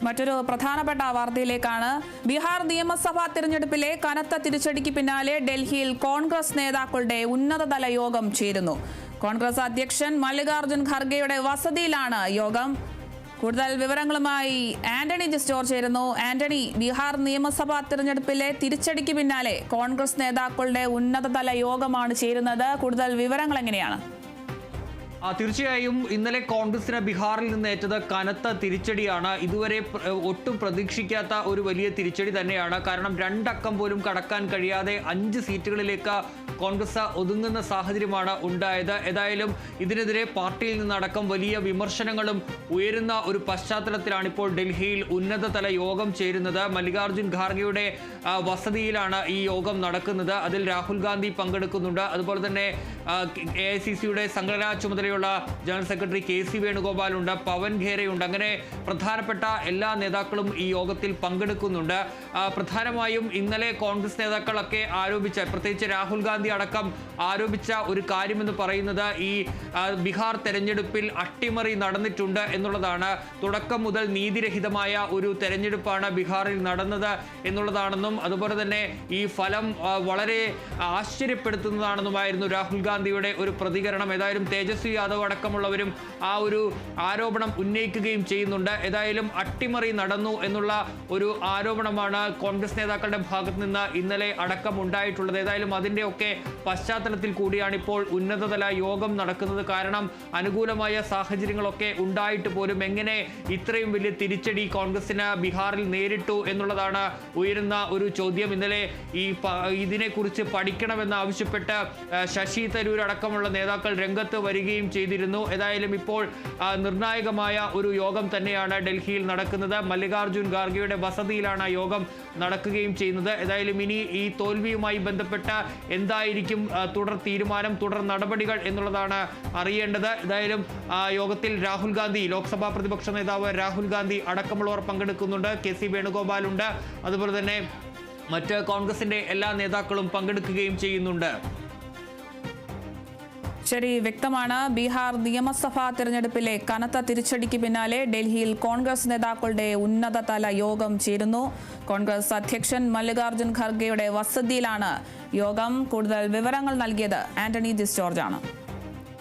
മറ്റൊരു പ്രധാനപ്പെട്ട വാർത്തയിലേക്കാണ്. ബീഹാർ നിയമസഭാ തിരഞ്ഞെടുപ്പിലെ കനത്ത തിരിച്ചടിക്ക് പിന്നാലെ ഡൽഹിയിൽ കോൺഗ്രസ് നേതാക്കളുടെ ഉന്നതതല യോഗം ചേരുന്നു. കോൺഗ്രസ് അധ്യക്ഷൻ മല്ലികാർജുൻ ഖർഗെയുടെ വസതിയിലാണ് യോഗം. കൂടുതൽ വിവരങ്ങളുമായി ആന്റണി ജിസ്റ്റോർ ചേരുന്നു. ആന്റണി, ബീഹാർ നിയമസഭാ തിരഞ്ഞെടുപ്പിലെ തിരിച്ചടിക്ക് പിന്നാലെ കോൺഗ്രസ് നേതാക്കളുടെ ഉന്നതതല യോഗമാണ് ചേരുന്നത്. കൂടുതൽ വിവരങ്ങൾ എങ്ങനെയാണ്? തീർച്ചയായും ഇന്നലെ കോൺഗ്രസിന് ബീഹാറിൽ നിന്ന് ഏറ്റത് കനത്ത തിരിച്ചടിയാണ്. ഇതുവരെ ഒട്ടും പ്രതീക്ഷിക്കാത്ത ഒരു വലിയ തിരിച്ചടി തന്നെയാണ്. കാരണം 2 അക്കം പോലും കടക്കാൻ കഴിയാതെ 5 സീറ്റുകളിലേക്ക് കോൺഗ്രസ് ഒതുങ്ങുന്ന സാഹചര്യമാണ് ഉണ്ടായത്. ഏതായാലും ഇതിനെതിരെ പാർട്ടിയിൽ നിന്നടക്കം വലിയ വിമർശനങ്ങളും ഉയരുന്ന ഒരു പശ്ചാത്തലത്തിലാണ് ഇപ്പോൾ ഡൽഹിയിൽ ഉന്നതതല യോഗം ചേരുന്നത്. മല്ലികാർജുൻ ഖാർഗെയുടെ വസതിയിലാണ് ഈ യോഗം നടക്കുന്നത്. അതിൽ രാഹുൽ ഗാന്ധി പങ്കെടുക്കുന്നുണ്ട്. അതുപോലെ തന്നെ AICCയുടെ സംഘടനാ ചുമതലയുള്ള ജനറൽ സെക്രട്ടറി KC വേണുഗോപാലുണ്ട്, പവൻ ഖേരയുണ്ട്. അങ്ങനെ പ്രധാനപ്പെട്ട എല്ലാ നേതാക്കളും ഈ യോഗത്തിൽ പങ്കെടുക്കുന്നുണ്ട്. പ്രധാനമായും ഇന്നലെ കോൺഗ്രസ് നേതാക്കളൊക്കെ ആരോപിച്ച, പ്രത്യേകിച്ച് രാഹുൽ ഗാന്ധി അടക്കം ആരോപിച്ച ഒരു കാര്യമെന്ന് പറയുന്നത് ഈ ബീഹാർ തെരഞ്ഞെടുപ്പിൽ അട്ടിമറി നടന്നിട്ടുണ്ട് എന്നുള്ളതാണ്. തുടക്കം മുതൽ നീതിരഹിതമായ ഒരു തെരഞ്ഞെടുപ്പാണ് ബീഹാറിൽ നടന്നത് എന്നുള്ളതാണെന്നും അതുപോലെ തന്നെ ഈ ഫലം വളരെ ആശ്ചര്യപ്പെടുത്തുന്നതാണെന്നുമായിരുന്നു രാഹുൽ ഗാന്ധിയുടെ ഒരു പ്രതികരണം. ഏതായാലും തേജസ്വി യാദവ് അടക്കമുള്ളവരും ആ ഒരു ആരോപണം ഉന്നയിക്കുകയും ചെയ്യുന്നുണ്ട്. ഏതായാലും അട്ടിമറി നടന്നു എന്നുള്ള ഒരു ആരോപണമാണ് കോൺഗ്രസ് നേതാക്കളുടെ ഭാഗത്ത് നിന്ന് ഇന്നലെ അടക്കം ഉണ്ടായിട്ടുള്ളത്. ഏതായാലും അതിൻ്റെയൊക്കെ പശ്ചാത്തലത്തിൽ കൂടിയാണ് ഇപ്പോൾ ഉന്നതതല യോഗം നടക്കുന്നത്. കാരണം അനുകൂലമായ സാഹചര്യങ്ങളൊക്കെ ഉണ്ടായിട്ട് പോലും എങ്ങനെ ഇത്രയും വലിയ തിരിച്ചടി കോൺഗ്രസിന് ബീഹാറിൽ നേരിട്ടു എന്നുള്ളതാണ് ഉയരുന്ന ഒരു ചോദ്യം. ഇന്നലെ ഇതിനെക്കുറിച്ച് പഠിക്കണമെന്ന് ആവശ്യപ്പെട്ട് ശശി തരൂർ അടക്കമുള്ള നേതാക്കൾ രംഗത്ത് വരികയും ചെയ്തിരുന്നു. ഏതായാലും ഇപ്പോൾ നിർണായകമായ ഒരു യോഗം തന്നെയാണ് ഡൽഹിയിൽ നടക്കുന്നത്. മല്ലികാർജുൻ ഖാർഗെയുടെ വസതിയിലാണ് യോഗം നടക്കുകയും ചെയ്യുന്നത്. ഏതായാലും ഇനി ഈ തോൽവിയുമായി ബന്ധപ്പെട്ട എന്തായിരിക്കും തുടർ തീരുമാനം, തുടർ നടപടികൾ എന്നുള്ളതാണ് അറിയേണ്ടത്. ഏതായാലും യോഗത്തിൽ രാഹുൽ ഗാന്ധി, ലോക്സഭാ പ്രതിപക്ഷ നേതാവ് രാഹുൽ ഗാന്ധി അടക്കമുള്ളവർ പങ്കെടുക്കുന്നുണ്ട്. KC വേണുഗോപാലുണ്ട്. അതുപോലെ തന്നെ മറ്റ് കോൺഗ്രസിന്റെ എല്ലാ നേതാക്കളും പങ്കെടുക്കുകയും ചെയ്യുന്നുണ്ട്. ശരി, വ്യക്തമാണ്. ബീഹാർ നിയമസഭാ തിരഞ്ഞെടുപ്പിലെ കനത്ത തിരിച്ചടിക്ക് പിന്നാലെ ഡൽഹിയിൽ കോൺഗ്രസ് നേതാക്കളുടെ ഉന്നതതല യോഗം ചേരുന്നു. കോൺഗ്രസ് അധ്യക്ഷൻ മല്ലികാർജുൻ ഖർഗെയുടെ വസതിയിലാണ് യോഗം. കൂടുതൽ വിവരങ്ങൾ നൽകിയത് ആന്റണി ജിസ്റ്റോർജാണ്.